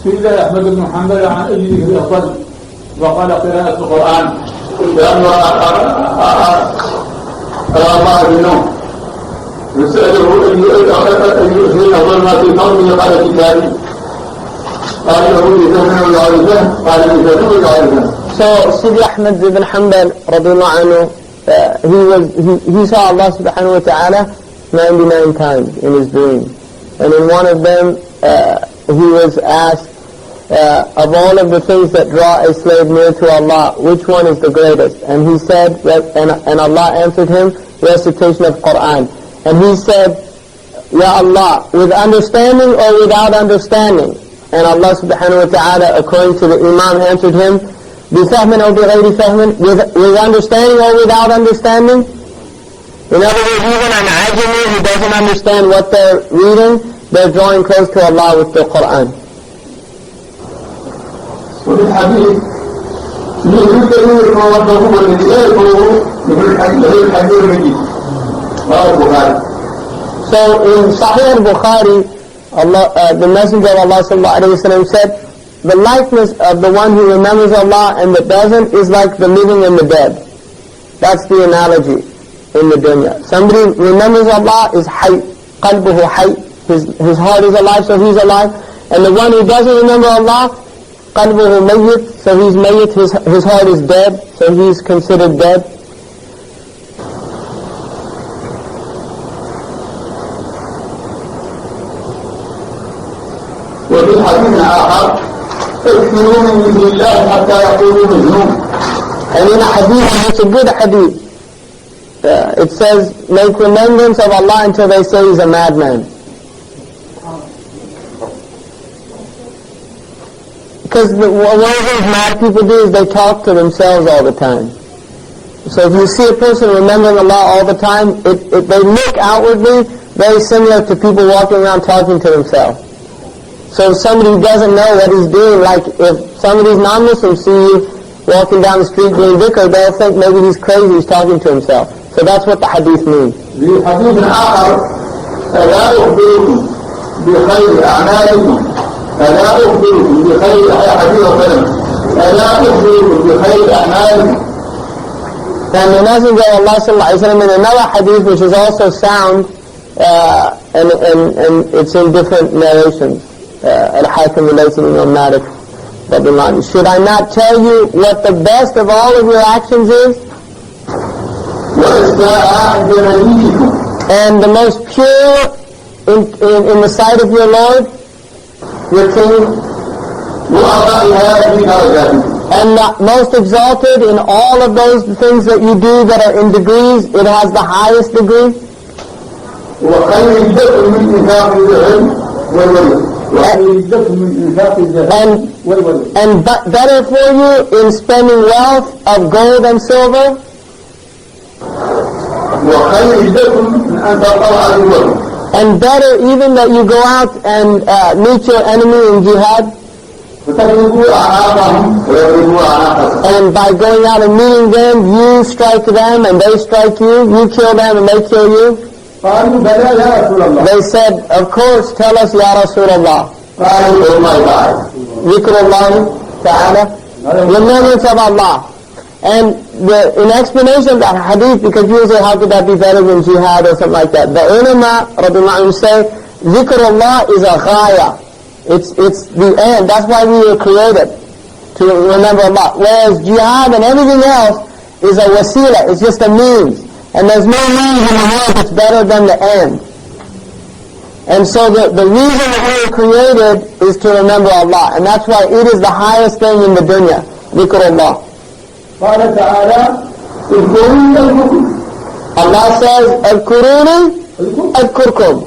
قيل أحمد بن حنبل عن أجله الأفضل وقال قراءة القرآن لأنه قرأ الله بالنوم يسأله أن يؤذن ظلمات القوم قال كتابي قال له لتهنه ويعرفه قال لتهنه ويعرفه. So Sidi Ahmad ibn Hanbal radiallahu anhu, he saw Allah subhanahu wa ta'ala 99 times in his dream, and in one of them he was asked, of all of the things that draw a slave near to Allah, which one is the greatest? And he said, and Allah answered him, recitation of Quran. And he said, Ya Allah, with understanding or without understanding? And Allah subhanahu wa ta'ala, according to the Imam, answered him, بِفَهْمٍ أَوْ بِغَيْرِ فَهْمٍ, with understanding or without understanding? In other words, even an ajami who doesn't understand what they're reading, they're drawing close to Allah with the Quran. وفي الحديث يريد أن ربه والذي لا يقوله في الحديث المجيد قال البخاري. So in Sahih al-Bukhari, the Messenger of Allah sallallahu alayhi wa sallam said, the likeness of the one who remembers Allah and that doesn't is like the living and the dead. That's the analogy in the dunya. Somebody remembers Allah is hayy, qalbuhu hayy, his heart is alive, so he's alive. And the one who doesn't remember Allah, qalbuhu mayyit, so he's mayyit, his heart is dead, so he's considered dead. وفي الحديث آخر اكثروا من ذكر الله حتى يقولوا مجنون. And in a hadith, it's a good hadith, it says, make remembrance of Allah until they say he's a madman. Because one of these mad people do is they talk to themselves all the time. So if you see a person remembering Allah all the time, they look outwardly very similar to people walking around talking to themselves. So if somebody doesn't know what he's doing, like if somebody's non-Muslim see you walking down the street doing dhikr, they'll think maybe he's crazy, he's talking to himself. So that's what the hadith means. The hadith آخر ألا أخبركم بخير أعمالكم ألا أخبركم بخير حديث وسلم ألا أخبركم بخير أعمالكم. And the Messenger of Allah sallallahu alayhi wa sallam in another hadith which is also sound, and it's in different narrations. Al-Hakim relates to Imam Malik. Should I not tell you what the best of all of your actions is? And the most pure in the sight of your Lord, your King, and the most exalted in all of those things that you do that are in degrees, it has the highest degree. And better for you in spending wealth of gold and silver. And better even that you go out and meet your enemy in jihad. And by going out and meeting them, you strike them and they strike you. You kill them and they kill you. They said, of course, tell us, Ya Rasulullah. Zikrullah ta'ala, remembrance of Allah. And in explanation of that hadith, because people say, how could that be better than jihad or something like that? The ulama, radiyallahu anhum, say, zikrullah is a ghaya. It's the end. That's why we were created, to remember Allah. Whereas jihad and everything else is a wasila, it's just a means. And there's no means in the world that's better than the end. And so the reason that we were created is to remember Allah. And that's why it is the highest thing in the dunya, dhikrullah. Allah says, Adkuruni, Adkurkum.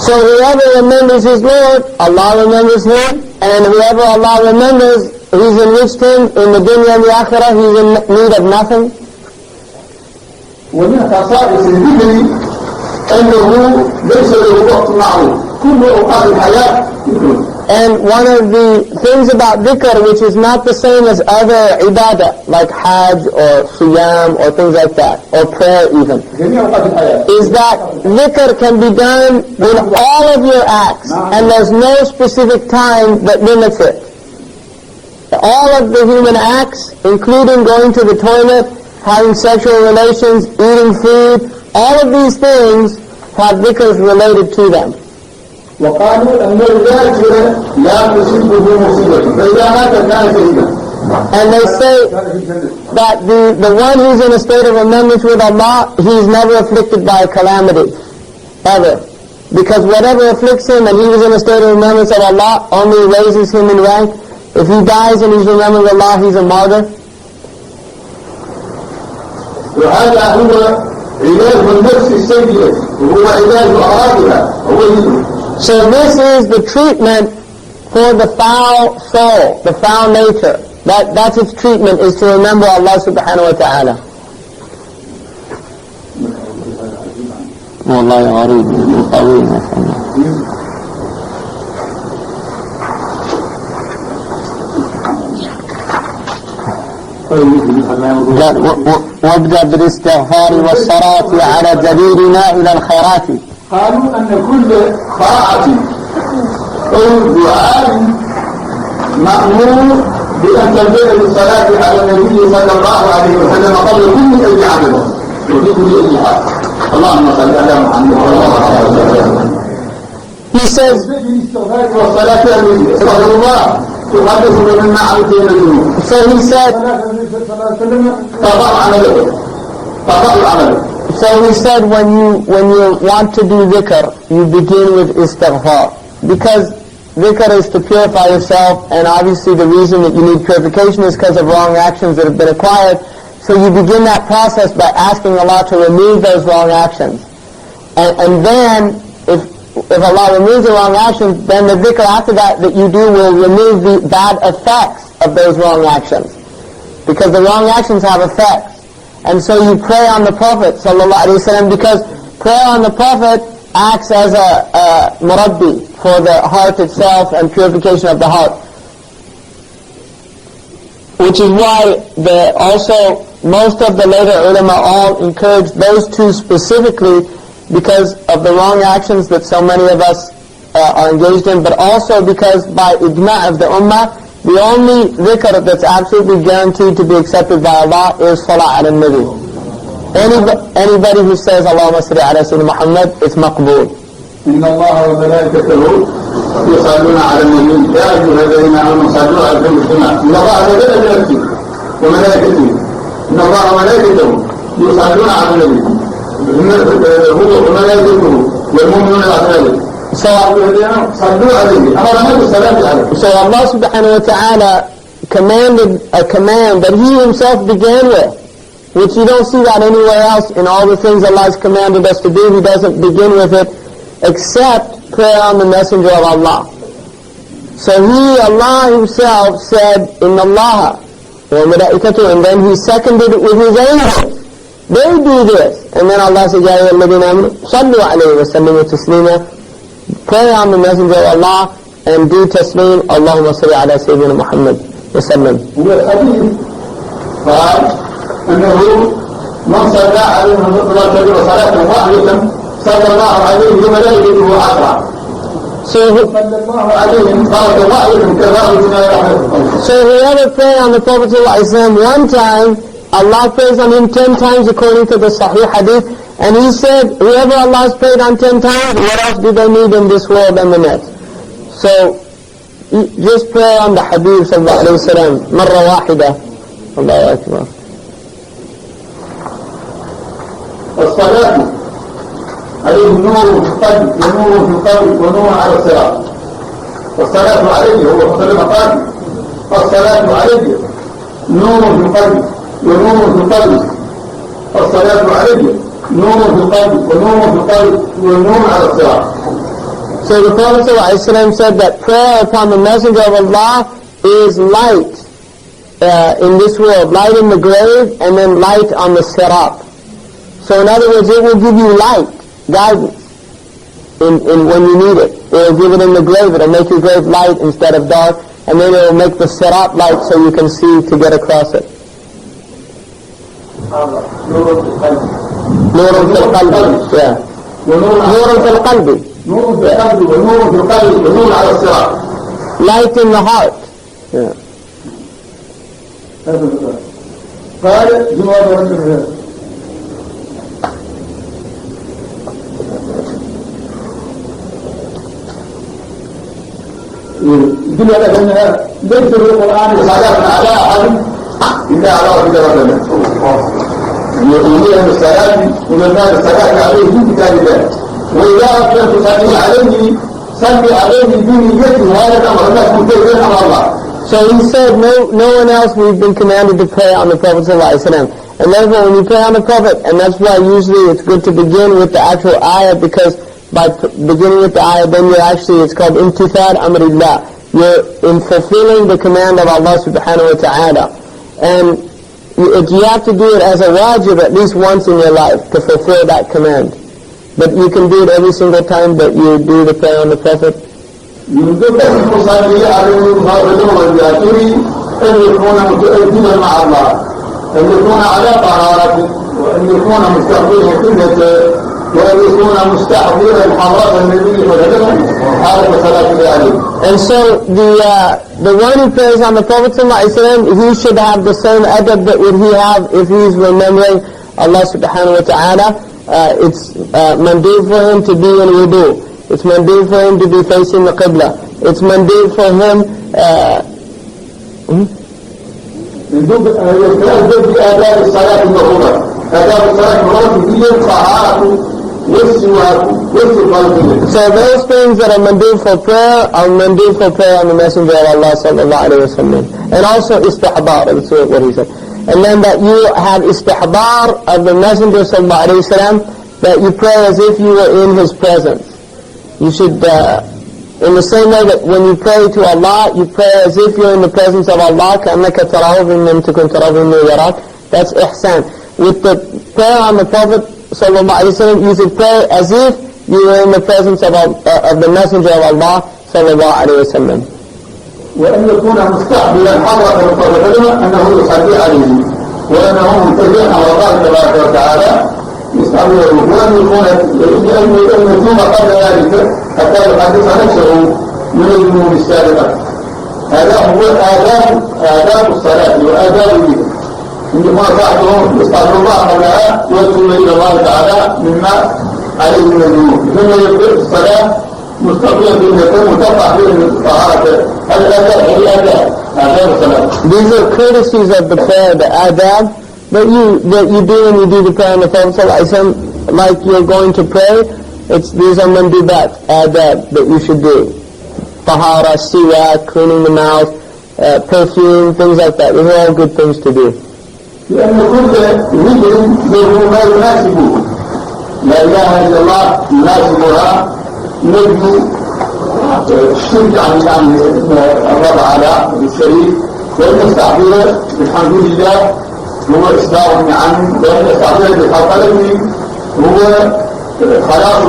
So whoever remembers his Lord, Allah remembers him. And whoever Allah remembers, he's enriched him in the dunya and the akhirah, he's in need of nothing. ومن خصائص الذكر أنه ليس له وقت معروف كل أوقات الحياة ذكر And one of the things about dhikr, which is not the same as other ibadah, like hajj or siyam or things like that, or prayer even, is that dhikr can be done in all of your acts, and there's no specific time that limits it. All of the human acts, including going to the toilet, having sexual relations, eating food, all of these things have dhikrs related to them. وقالوا أن الذاكر لا تصيبه مصيبة فإذا مات كان شهيدا. And they say that the one who's in a state of remembrance with Allah, he's never afflicted by a calamity, ever. Because whatever afflicts him and he was in a state of remembrance of Allah only raises him in rank. If he dies and he's remembering Allah, he's a martyr. وهذا هو علاج النفس السيئة وهو علاج أعراضها هو. So this is the treatment for the foul soul, the foul nature. That's its treatment, is to remember Allah subhanahu wa ta'ala. والله غريب قوي ما شاء الله. وابدأ بالاستغفار والصلاة على جبيرنا إلى الخيرات. قالوا أن كل طاعة أو دعاء مأمور بأن تبدأ بالصلاة على النبي صلى الله عليه وسلم قبل كل أي عمل وفي كل أي حال. اللهم صل على محمد وعلى آله وسلم. He says, والصلاة استغفر الله تحدث مما عملت من الذنوب. So he said, قضاء عمله. So he said, when you want to do dhikr, you begin with istighfar. Because dhikr is to purify yourself, and obviously the reason that you need purification is because of wrong actions that have been acquired. So you begin that process by asking Allah to remove those wrong actions. And then, if Allah removes the wrong actions, then the dhikr after that you do will remove the bad effects of those wrong actions. Because the wrong actions have effects. And so you pray on the Prophet ﷺ, because prayer on the Prophet acts as a murabbi for the heart itself and purification of the heart. Which is why also most of the later ulama all encourage those two specifically, because of the wrong actions that so many of us are engaged in, but also because by ijma' of the ummah, the only dhikr that's absolutely guaranteed to be accepted by Allah is salah ala nabi. Anybody who says Allahumma salli ala Sayyidina Muhammad, it's maqbool. Inna Allah wa malaikatahu yusalluna ala nabi ya ayyuhalladhina amanu sallu alayhi wa sallam. Inna Allah la nafsi wa malaikatahu. Inna Allah wa malaikatahu yusalluna ala nabi. Huwa wa malaikatahu wal mu'minuna ala So Allah subhanahu wa ta'ala commanded a command that He Himself began with, which you don't see that anywhere else in all the things Allah has commanded us to do. He doesn't begin with it except prayer on the Messenger of Allah. So Allah Himself said, Inna Allah wa malaikatuhu, and then He seconded it with His angels. They do this. And then Allah said, Ya ayyuhalladhina amanu sallu alayhi wa sallimu taslima. Pray on the Messenger of Allah and do taslim. Allahumma salli ala Sayyidina Muhammad wa sallam. والحديث قال أنه من صلى عليه صلاة واحدة صلى الله عليه وملائكته عشرة. So whoever prays on the Prophet ﷺ one time, Allah prays on him 10 times according to the Sahih Hadith. And he said, whoever Allah has prayed on 10 times, what else do they need in this world and the next? So, just pray on the Habib sallallahu alayhi wa sallam, marra wahida. Allahu Akbar. الصلاة عليه نور في القلب ونور في القلب ونور على الصراط. والصلاة عليه هو صلى قال الصلاة عليه نور في القلب ونور في القلب. الصلاة عليه نور في القلب ونور في القلب ونور على الصراط. So the Prophet ﷺ said that prayer upon the Messenger of Allah is light in this world, light in the grave, and then light on the sirat. So in other words, it will give you light, guidance. when you need it. It'll give it in the grave. It'll make your grave light instead of dark, and then it'll make the sirat light so you can see to get across it. نور في القلب. Yeah. نور في القلب. نور في القلب ونور في القلب ونور على الصراط. Light in the heart. Yeah. قال جواب رجل يدل على أنها ليس في القرآن صلاة على أحد إلا على رب ربنا. يقولون الصلاة ومن الصلاة عليه في كتاب الله. وإذا أردت تصلي عليه صلي عليه بنيته. هذا الأمر لا تنتهي أمر الله. So he said, no one else we've been commanded to pray on the Prophet ﷺ. And therefore when you pray on the Prophet, and that's why usually it's good to begin with the actual ayah, because by beginning with the ayah, then you're actually, it's called imtithal amrillah. You're in fulfilling the command of Allah subhanahu wa ta'ala. And you have to do it as a wajib at least once in your life to fulfill that command. But you can do it every single time that you do the prayer on the Prophet. يجب أن يصلي عليه الفاضل والذاكري أن يكون متأدبا مع الله، أن يكون على طهارته، وأن يكون مستقبلا قبلته، وأن يكون مستحضرا حضرة النبي صلى الله عليه وسلم حالة صلاته عليه. And so the one who prays on the Prophet ﷺ, he should have the same adab that would he have if he's remembering Allah subhanahu wa ta'ala. It's mandub for him to be in wudu. It's mandub for him to be facing the Qibla. It's mandub for him يجب بآداب الصلاة المفروضة. آداب الصلاة المفروضة هي الطهارة والسواك والصلاة. So those things that are mandub for prayer are mandub for prayer on the Messenger of Allah sallallahu alayhi wa sallam. And also istihbar, that's what he said. And then that you have istihbar of the Messenger sallallahu alayhi wa sallam, that you pray as if you were in his presence. You should, in the same way that when you pray to Allah, you pray as if you're in the presence of Allah. كَأَنَّكَ تَرَاهُ إِنْ لَمْ تَكُنْ تَرَاهُ إِنَّهُ يَرَاكَ. That's ihsan. With the prayer on the Prophet sallallahu alaihi wasallam, you should pray as if you were in the presence of the Messenger of Allah sallallahu alaihi wasallam. وأن يكون مستحضرا حضرة الرسول أنه يصلي عليه وأنه منتبه على الله تبارك وتعالى يستحضره، وأن يكون قبل ذلك حتى يحدث نفسه من الذنوب السابقة. هذا هو آداب الصلاة وآداب الذكر. عندما بعضهم يستحضر الله قبلها ويتوب إلى الله تعالى مما عليه من الذنوب، ثم يبدأ الصلاة مستقبلا بالنسبة متقع بالطهارة. These are courtesies of the prayer, the adab that you do when you do the prayer on the Prophet ﷺ, like you're going to pray. These are mandubat, adab that you should do. Tahara, siwak, cleaning the mouth, perfume, things like that. These are all good things to do. لأن كل ذكر له ما يناسبه. لا إله إلا الله يناسبها نجم الشرك عن الرب على الشريك، وإن يستعبر بالحمد لله هو إصدار النعم، وإن يستعبر بالحقلة هو خلاص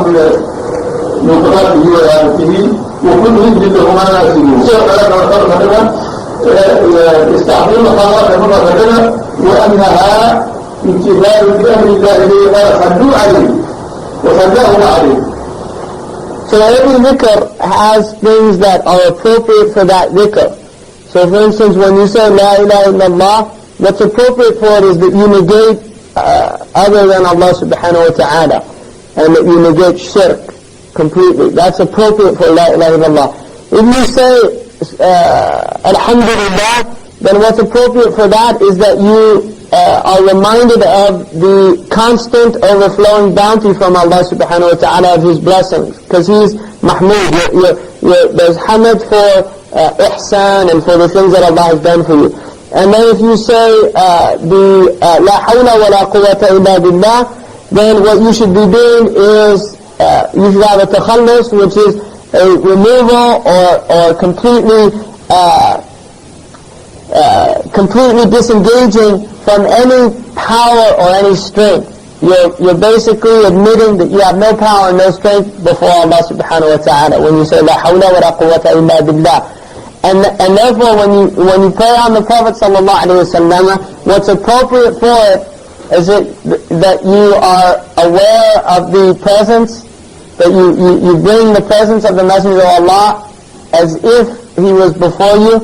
من قدرته وإرادته، وكل ذكر له ما يناسبه. يستعبر خلاص مرة ثانية وأنها امتثال بأمر الله الذي صلوا عليه وصلاه عليه. So every dhikr has things that are appropriate for that dhikr. So for instance, when you say La ilaha illallah, what's appropriate for it is that you negate other than Allah subhanahu wa ta'ala, and that you negate shirk completely. That's appropriate for La ilaha illallah. If you say Alhamdulillah, then what's appropriate for that is that you are reminded of the constant overflowing bounty from Allah subhanahu wa ta'ala of His blessings, because He's Mahmood. There's hamd for ihsan and for the things that Allah has done for you. And then if you say la hawla wa la quwwata illa billah, then what you should be doing is you should have a takhallus, which is a removal or completely disengaging from any power or any strength. you're basically admitting that you have no power and no strength before Allah subhanahu wa ta'ala when you say la hawla wa la quwwata illa billah. And therefore when you pray on the Prophet sallallahu alaihi wasallam, what's appropriate for it is that you are aware of the presence, that you bring the presence of the Messenger of Allah as if he was before you,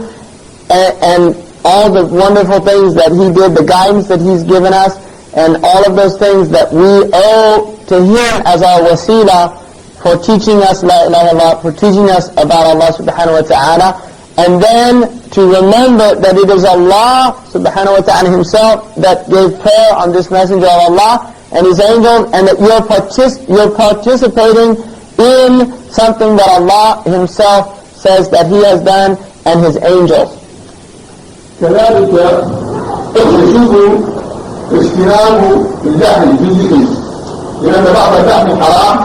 and all the wonderful things that he did, the guidance that he's given us, and all of those things that we owe to him as our wasila for teaching us la ilaha illallah, for teaching us about Allah subhanahu wa ta'ala, and then to remember that it is Allah subhanahu wa ta'ala himself that gave prayer on this Messenger of Allah and his angels, and that you're participating in something that Allah himself says that he has done and his angels. كذلك يجب اجتناب اللحم في الذكر، لأن بعض اللحم حرام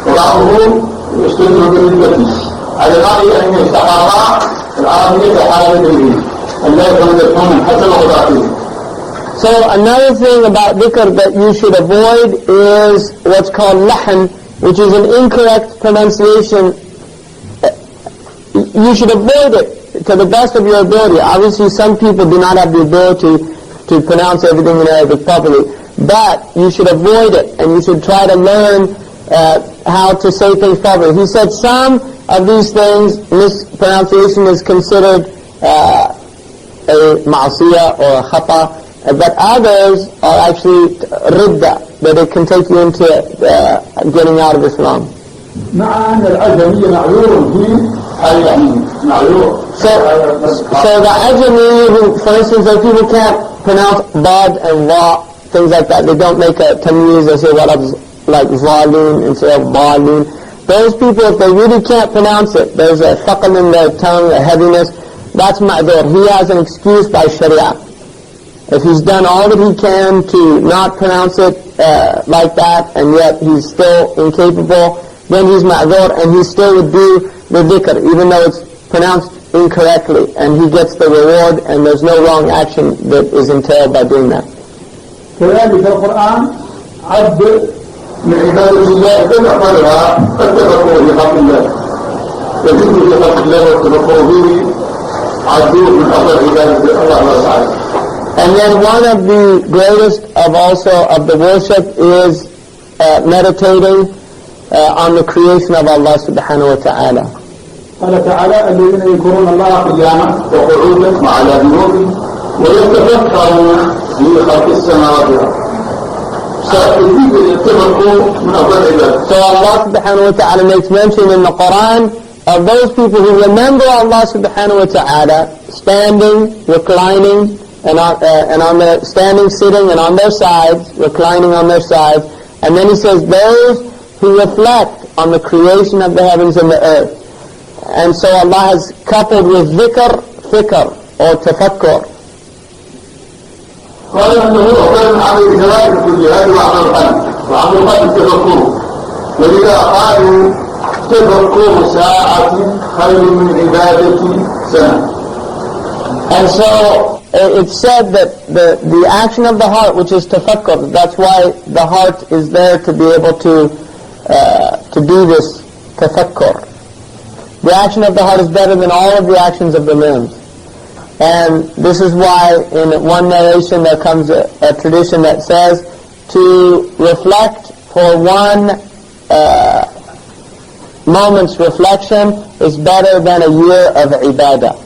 وبعضه يستدل بالذكر، على رأي أن يستحرى العربية حالة به أن لا يكون لحوما حتى وضعته. So another thing about dhikr that you should avoid is what's called lahan, which is an incorrect pronunciation. You should avoid it to the best of your ability. Obviously some people do not have the ability to pronounce everything in Arabic properly, but you should avoid it and you should try to learn how to say things properly. He said some of these things, mispronunciation is considered a ma'asiyah or a khata, but others are actually ridda, that it can take you into getting out of Islam. مع أن العجمي معذور فيه حال معذور. So the Ajami, for instance, if people can't pronounce bad and la, things like that, they don't make a tamyiz, they say like zalim instead of balin. Those people, if they really can't pronounce it, there's a thaqal in their tongue, a heaviness, that's ma'dur. He has an excuse by sharia. If he's done all that he can to not pronounce it like that, and yet he's still incapable, then he's ma'dur, and he still would do the dhikr, even though it's pronounced incorrectly, and he gets the reward, and there's no wrong action that is entailed by doing that. كذلك القرآن عد من عبادة الله كم أقبلها التفكر في خلق الله، يجب في خلق الله والتفكر فيه عدوه من أفضل عبادة الله تعالى. And then one of the greatest of the worship is meditating on the creation of Allah subhanahu wa ta'ala. قال تعالى الذين يذكرون الله قياما وقعودا وعلى جنوبهم ويتفكرون في خلق السماوات والارض. So Allah subhanahu wa ta'ala makes mention in the Quran of those people who remember Allah subhanahu wa ta'ala standing, reclining, and on their standing, sitting, and on their sides, reclining on their sides. And then he says those who reflect on the creation of the heavens and the earth. And so Allah has coupled with dhikr, fikr, or tafakkur. قال أنه أفضل من عمل الجوائز كلها وعمل القلب وعمل القلب التفكر، ولذا قالوا تفكر ساعة خير من عبادة سنة. And so it's said that the action of the heart, which is tafakkur, that's why the heart is there to be able to do this tafakkur. The action of the heart is better than all of the actions of the limbs. And this is why in one narration there comes a tradition that says to reflect for one moment's reflection is better than a year of ibadah.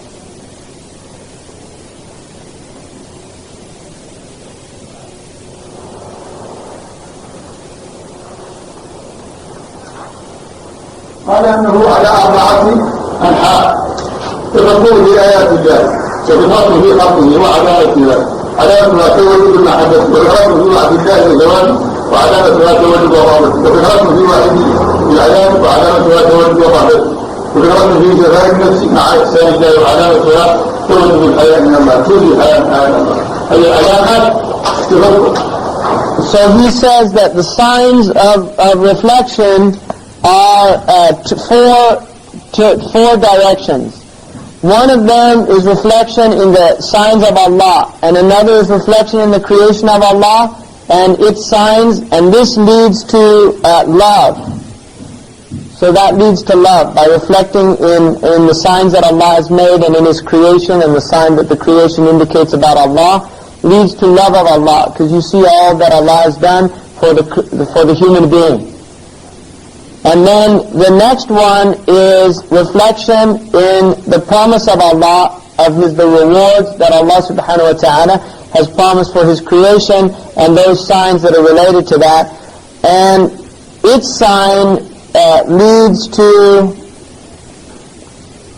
قال أنه على أربعة أنحاء تفكر في آيات الله، تفكر في خلقه وعدالته، عدالتها تولد المحبة، وتفكر في وعد الله الزواج، وعدالتها تولد وضعه، وتفكر في وعده بالعيان، وعدالتها تولد وضعه، وتفكر في جزاء النفس مع إحسان الله، وعدالتها تولد الحياة من الله، تولد الحياة من الله. هذه العلامات تفكر. So he says that the signs of reflection are four directions. One of them is reflection in the signs of Allah, and another is reflection in the creation of Allah, and its signs, and this leads to love. So that leads to love by reflecting in the signs that Allah has made and in His creation, and the sign that the creation indicates about Allah leads to love of Allah, because you see all that Allah has done for the human being. And then the next one is reflection in the promise of Allah, of the rewards that Allah subhanahu wa ta'ala has promised for His creation, and those signs that are related to that. And its sign leads to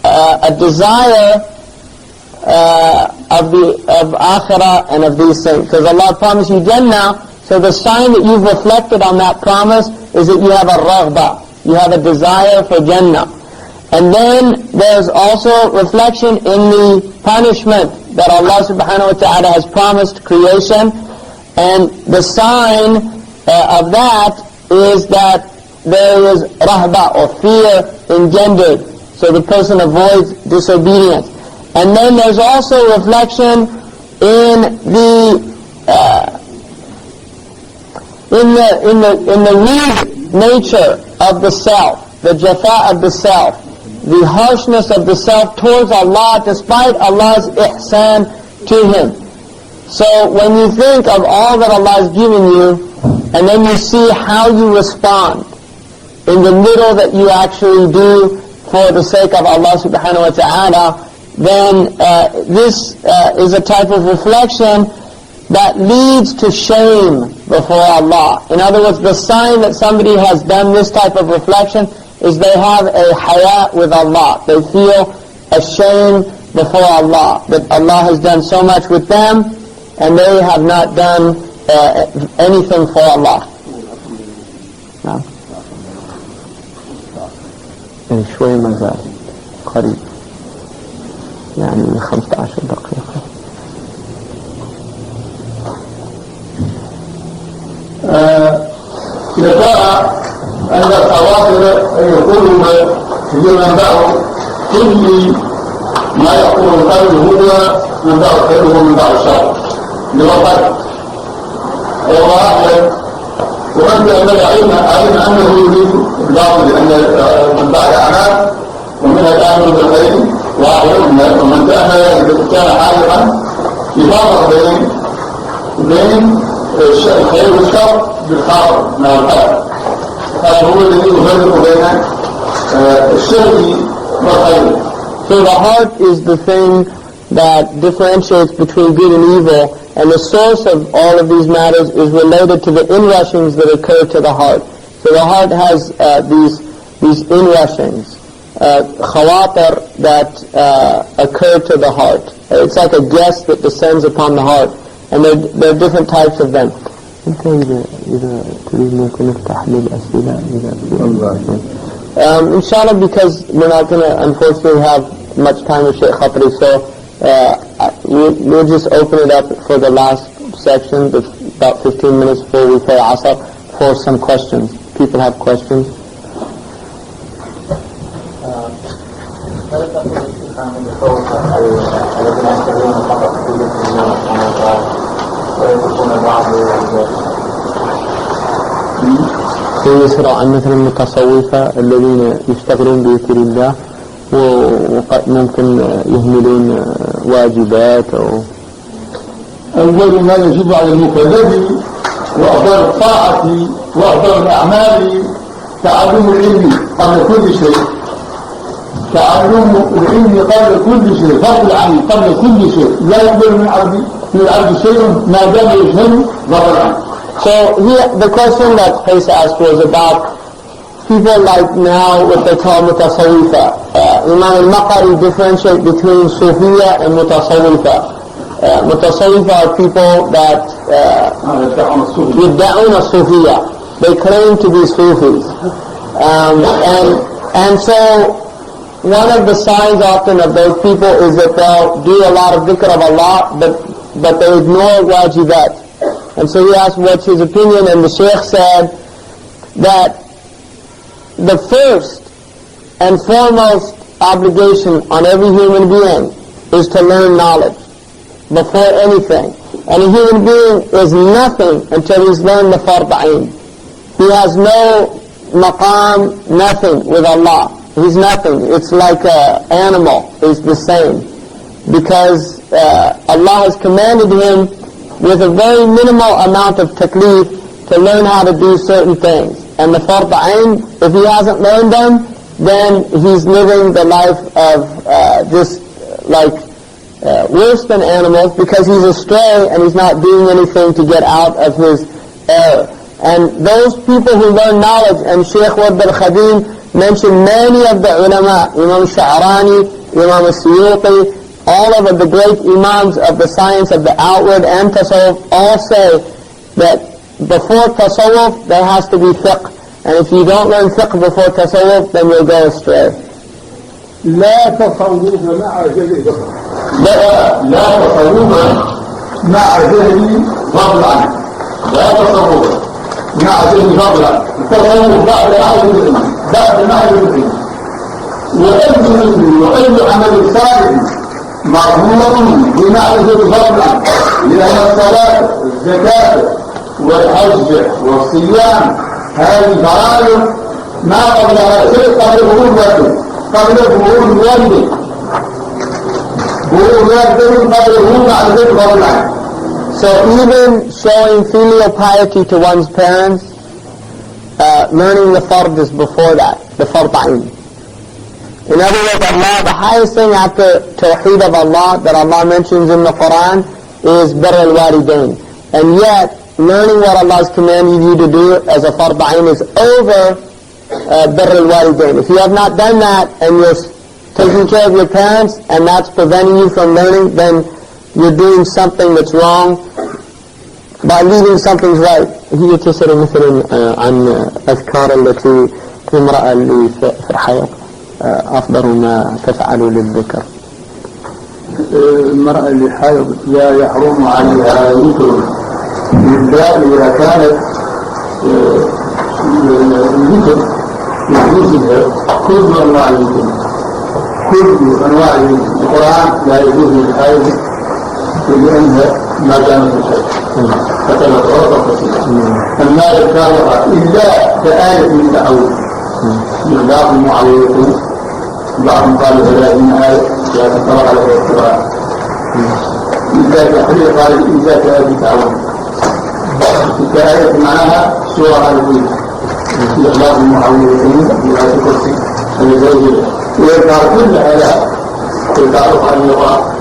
a desire of akhirah and of these things. Because Allah promised you Jannah, so the sign that you've reflected on that promise is that you have a raghbah, you have a desire for Jannah. And then there's also reflection in the punishment that Allah subhanahu wa ta'ala has promised creation, and the sign of that is that there is rahba, or fear, engendered, so the person avoids disobedience. And then there's also reflection in the rude nature of the self, the jafa of the self, the harshness of the self towards Allah, despite Allah's ihsan to him. So when you think of all that Allah has given you, and then you see how you respond in the little that you actually do for the sake of Allah subhanahu wa ta'ala, then this is a type of reflection that leads to shame before Allah. In other words, the sign that somebody has done this type of reflection is they have a haya with Allah. They feel ashamed before Allah, that Allah has done so much with them, and they have not done anything for Allah. No. شوي ما زال قريب يعني 15 دقيقة. لقاء أن الخواطر يقول في منبعه كل ما يقول القلب هو منبع الخير وهو منبع الشر لوقت والله وأنت أن العلم أنه يريد الباطل لأن من بعد أعمال ومن الآمن بالخير واحد ومن كان حالقا يفرق بين الخير والشر بالخاطر مع القلب. هذا هو الذي يفرق بين الشر والخير. So the heart is the thing that differentiates between good and evil, and the source of all of these matters is related to the inrushings that occur to the heart. So the heart has these inrushings, khawatir that occur to the heart. It's like a guest that descends upon the heart, and there are different types of them. Inshallah, because we're not going to unfortunately have much time with Sheikh Khatri, so we'll just open it up for the last section, about 15 minutes before we pray Asr, for some questions. People have questions? يسرع عن مثل المتصوفة الذين يشتغلون بذكر الله وممكن يهملون واجبات أو أول ما يجب على المكلف وأفضل الطاعة وأفضل الأعمال تعلم العلم قبل كل شيء. تعلم العلم قبل كل شيء، فرض العلم قبل كل شيء. لا يقبل من العبد شيء ما دام يفهم ضرر عنه. So here, the question that Qais asked was about people like now what they call mutasawwifa. Imam al-Maqari differentiate between Sufiya and mutasawwifa. Mutasawwifa are people that يدعون Sufiya. They claim to be Sufis. And so one of the signs often of those people is that they'll do a lot of dhikr of Allah, but they ignore wajibat. And so he asked what's his opinion, and the Sheikh said that the first and foremost obligation on every human being is to learn knowledge before anything. And a human being is nothing until he's learned the fard ayn. He has no maqam, nothing with Allah. He's nothing. It's like an animal. He's the same. Because Allah has commanded him with a very minimal amount of taklif to learn how to do certain things. And the fard ayn, if he hasn't learned them, then he's living the life of just like worse than animals, because he's astray and he's not doing anything to get out of his error. And those people who learn knowledge, and Sheikh Wad al-Khadim mentioned many of the ulama, Imam Sha'rani, Imam al-Suyuti, all of the great imams of the science of the outward and tasawwuf, all say that before tasawwuf there has to be fiqh. And if you don't learn fiqh before tasawwuf, then you'll go astray. لا تصوف مع جهل لا تصوف مع جهل فضلا لا تصوف مع جهل فضلا التصوف بعد معرفة وأي عمل صالح مرهون بمعرفة فضلا، لأن الصلاة الزكاة والحج والصيام هذه فرائض ما قبلها شيء قبل الوالد قبل ظهور الوالد ظهور الوالد قبله معرفة فضلا. So even showing filial piety to one's parents, learning the fard is before that, the fard ayn. In other words, Allah, the highest thing after tawheed of Allah that Allah mentions in the Quran is birr al-walidain. And yet, learning what Allah has commanded you to do as a fard ayn is over birr al-walidain. If you have not done that and you're taking care of your parents and that's preventing you from learning, then you're doing something that's wrong by leaving something's right. هي تسأل مثلا عن أذكار التي المرأة اللي في الحياة أفضل ما تفعل للذكر. المرأة اللي حائض لا يحرم عليها ذكر إلا إذا كانت الذكر يجوز لها كل أنواع الذكر، كل أنواع القرآن لا يجوز للحائض لأنها ما كانت الشيء فتلت غرفة كثيرة. أما ذكرها إلا كآية من تعود من بعض المعوذين، بعضهم قال 30 آية لا تقرأ على القرآن إذا تحرير قال إذا كآية تعود. كآية معناها سورة على الوجه لإخلاص المعوذين بآية الكرسي الزوجية، ويذكر كل آيات في التعرف عن القرآن.